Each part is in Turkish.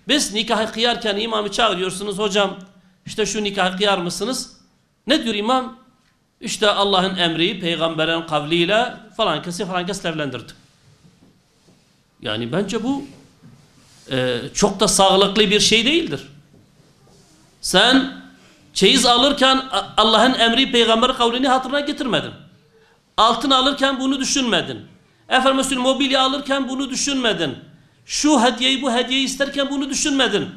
Biz nikahı kıyarken imamı çağırıyorsunuz. Hocam işte şu nikahı kıyar mısınız? Ne diyor imam? İşte Allah'ın emri, peygamberin kavliyle falan kes evlendirdi. Yani bence bu çok da sağlıklı bir şey değildir. Sen çeyiz alırken Allah'ın emri, peygamberin kavlini hatırına getirmedin. Altın alırken bunu düşünmedin. Efendim mobilya alırken bunu düşünmedin. Şu hediyeyi bu hediyeyi isterken bunu düşünmedin.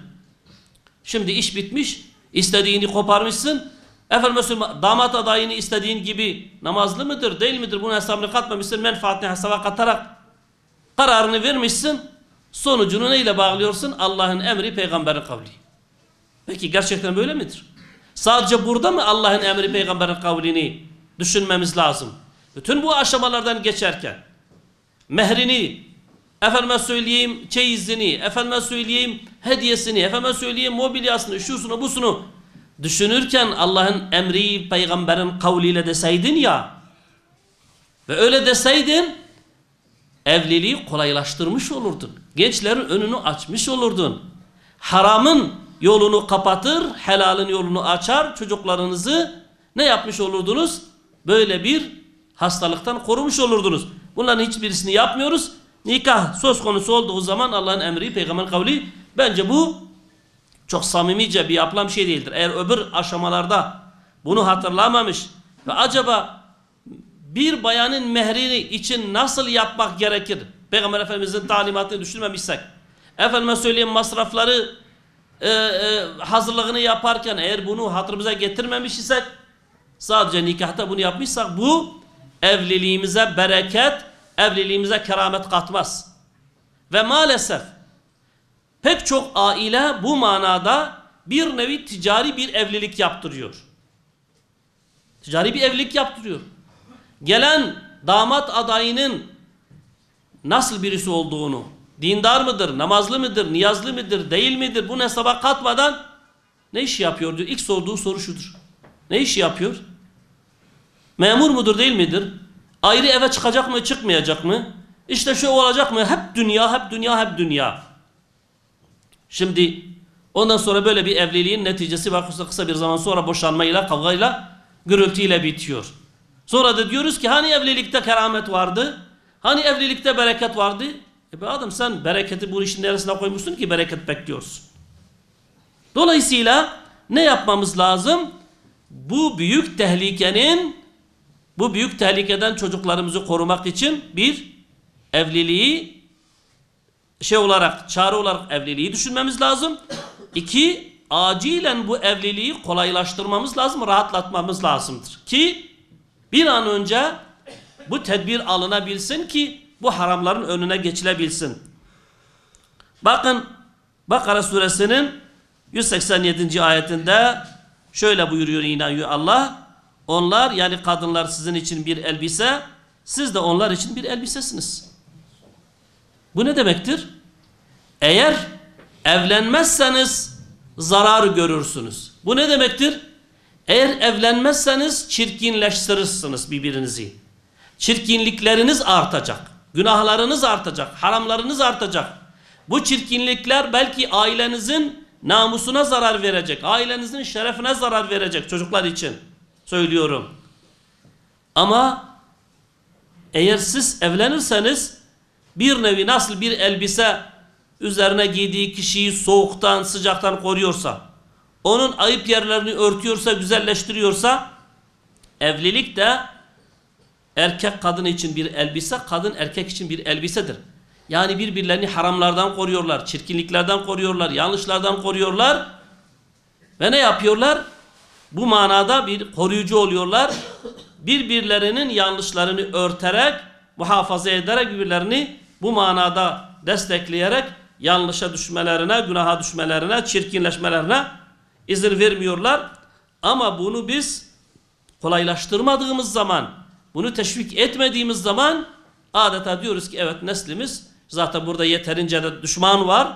Şimdi iş bitmiş, istediğini koparmışsın. Efendim damat adayını istediğin gibi namazlı mıdır değil midir bunun hesabını katmamışsın. Menfaatini hesaba katarak kararını vermişsin. Sonucunu neyle bağlıyorsun? Allah'ın emri, peygamberin kavli. Peki gerçekten böyle midir? Sadece burada mı Allah'ın emri, peygamberin kavlini düşünmemiz lazım? Bütün bu aşamalardan geçerken mehrini, efendime söyleyeyim çeyizini, efendime söyleyeyim hediyesini, efendime söyleyeyim mobilyasını, şusunu, busunu düşünürken Allah'ın emri, peygamberin kavliyle deseydin ya ve öyle deseydin evliliği kolaylaştırmış olurdun. Gençlerin önünü açmış olurdun. Haramın yolunu kapatır, helalin yolunu açar, çocuklarınızı ne yapmış olurdunuz? Böyle bir hastalıktan korumuş olurdunuz. Bunların hiçbirisini yapmıyoruz. Nikah söz konusu olduğu zaman Allah'ın emri, peygamberin kavli, bence bu çok samimice bir yapılan bir şey değildir. Eğer öbür aşamalarda bunu hatırlamamış ve acaba bir bayanın mehrini için nasıl yapmak gerekir? Peygamber Efendimizin talimatını düşünmemişsek, efendime söyleyeyim masrafları hazırlığını yaparken eğer bunu hatırımıza getirmemiş isek, sadece nikahta bunu yapmışsak bu evliliğimize bereket, evliliğimize keramet katmaz. Ve maalesef pek çok aile bu manada bir nevi ticari bir evlilik yaptırıyor. Ticari bir evlilik yaptırıyor. Gelen damat adayının nasıl birisi olduğunu, dindar mıdır, namazlı mıdır, niyazlı mıdır, değil midir, bunu hesaba katmadan ne iş yapıyor diyor. İlk sorduğu soru şudur. Ne iş yapıyor? Memur mudur, değil midir? Ayrı eve çıkacak mı, çıkmayacak mı? İşte şu olacak mı? Hep dünya, hep dünya, hep dünya. Şimdi ondan sonra böyle bir evliliğin neticesi var, kısa bir zaman sonra boşanmayla, kavgayla, gürültüyle bitiyor. Sonra da diyoruz ki hani evlilikte keramet vardı? Hani evlilikte bereket vardı? Be adam sen bereketi bu işin neresine koymuşsun ki bereket bekliyorsun? Dolayısıyla ne yapmamız lazım? Bu büyük tehlikeden çocuklarımızı korumak için bir evliliği çare olarak evliliği düşünmemiz lazım. İki, acilen bu evliliği kolaylaştırmamız lazım, rahatlatmamız lazımdır. Ki bir an önce bu tedbir alınabilsin ki bu haramların önüne geçilebilsin. Bakın Bakara suresinin 187. ayetinde şöyle buyuruyor yine Allah. Onlar yani kadınlar sizin için bir elbise, siz de onlar için bir elbisesiniz. Bu ne demektir? Eğer evlenmezseniz zarar görürsünüz. Bu ne demektir? Eğer evlenmezseniz çirkinleştirirsiniz birbirinizi. Çirkinlikleriniz artacak. Günahlarınız artacak. Haramlarınız artacak. Bu çirkinlikler belki ailenizin namusuna zarar verecek. Ailenizin şerefine zarar verecek çocuklar için. Söylüyorum. Ama eğer siz evlenirseniz bir nevi nasıl bir elbise üzerine giydiği kişiyi soğuktan, sıcaktan koruyorsa, onun ayıp yerlerini örtüyorsa, güzelleştiriyorsa, evlilik de erkek kadın için bir elbise, kadın erkek için bir elbisedir. Yani birbirlerini haramlardan koruyorlar, çirkinliklerden koruyorlar, yanlışlardan koruyorlar ve ne yapıyorlar? Bu manada bir koruyucu oluyorlar. Birbirlerinin yanlışlarını örterek, muhafaza ederek birbirlerini bu manada destekleyerek yanlışa düşmelerine, günaha düşmelerine, çirkinleşmelerine izin vermiyorlar. Ama bunu biz kolaylaştırmadığımız zaman, bunu teşvik etmediğimiz zaman adeta diyoruz ki evet neslimiz zaten burada yeterince de düşman var.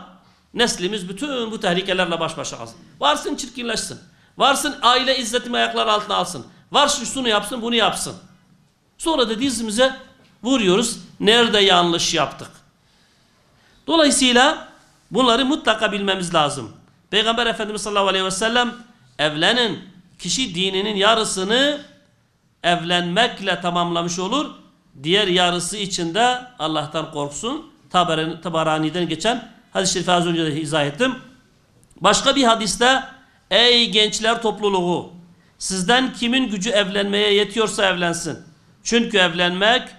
Neslimiz bütün bu tehlikelerle baş başa kalsın. Varsın çirkinleşsin. Varsın aile izzetimi ayaklar altına alsın. Varsın şunu yapsın, bunu yapsın. Sonra da dizimize vuruyoruz. Nerede yanlış yaptık? Dolayısıyla Bunları mutlaka bilmemiz lazım. Peygamber Efendimiz sallallahu aleyhi ve sellem evlenin. Kişi dininin yarısını evlenmekle tamamlamış olur. Diğer yarısı için de Allah'tan korksun. Tabarani'den geçen hadis-i şerifi az önce de izah ettim. Başka bir hadiste ey gençler topluluğu, sizden kimin gücü evlenmeye yetiyorsa evlensin. Çünkü evlenmek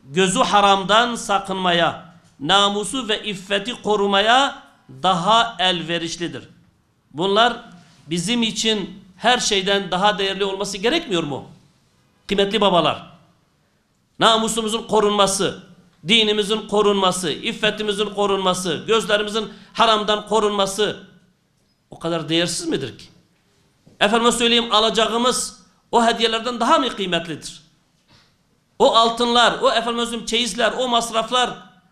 gözü haramdan sakınmaya, namusu ve iffeti korumaya daha elverişlidir. Bunlar bizim için her şeyden daha değerli olması gerekmiyor mu? Kıymetli babalar, namusumuzun korunması, dinimizin korunması, iffetimizin korunması, gözlerimizin haramdan korunması o kadar değersiz midir ki? Efendime söyleyeyim, alacağımız o hediyelerden daha mı kıymetlidir? O altınlar, o efendime söyleyeyim çeyizler, o masraflar,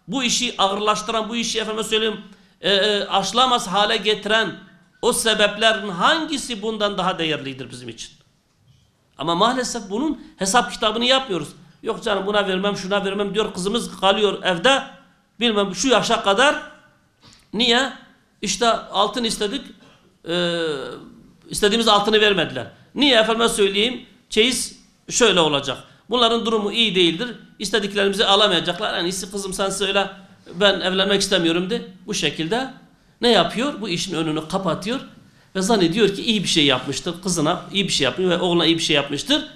bu işi ağırlaştıran, bu işi efendime söyleyeyim aşılamaz hale getiren o sebeplerin hangisi bundan daha değerlidir bizim için? Ama maalesef bunun hesap kitabını yapmıyoruz. Yok canım, buna vermem, şuna vermem diyor, kızımız kalıyor evde, bilmem şu yaşa kadar. Niye? İşte altın istedik, istediğimiz altını vermediler. Niye efendime söyleyeyim? Çeyiz şöyle olacak. Bunların durumu iyi değildir. İstediklerimizi alamayacaklar. En iyisi kızım sen söyle, ben evlenmek istemiyorum de. Bu şekilde ne yapıyor? Bu işin önünü kapatıyor ve zannediyor ki iyi bir şey yapmıştır. Kızına iyi bir şey yapmış ve oğluna iyi bir şey yapmıştır.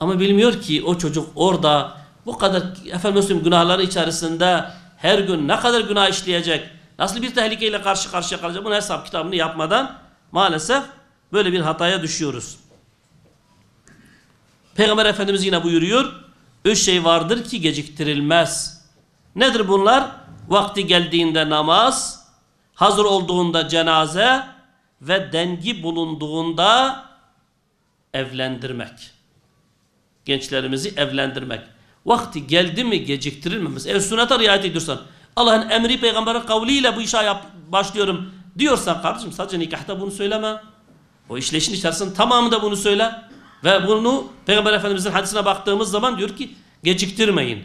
Ama bilmiyor ki o çocuk orada bu kadar efendim söyleyeyim günahları içerisinde her gün ne kadar günah işleyecek, nasıl bir tehlikeyle karşı karşıya kalacak, bunun hesap kitabını yapmadan maalesef böyle bir hataya düşüyoruz. Peygamber Efendimiz yine buyuruyor, 3 şey vardır ki geciktirilmez. Nedir bunlar? Vakti geldiğinde namaz, hazır olduğunda cenaze ve dengi bulunduğunda evlendirmek. Gençlerimizi evlendirmek. Vakti geldi mi geciktirilmemiz. Eğer sünnete riayet ediyorsan, Allah'ın emri peygamberin kavliyle bu işe başlıyorum diyorsan kardeşim, sadece nikahta bunu söyleme. O işleyişin içerisinde tamamında bunu söyle. Ve bunu Peygamber Efendimizin hadisine baktığımız zaman diyor ki geciktirmeyin.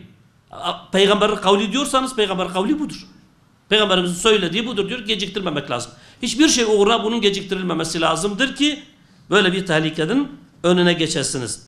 Peygamberin kavli diyorsanız peygamberin kavli budur. Peygamberimizin söylediği budur diyor, geciktirmemek lazım. Hiçbir şey uğruna bunun geciktirilmemesi lazımdır ki böyle bir tehlikenin önüne geçesiniz.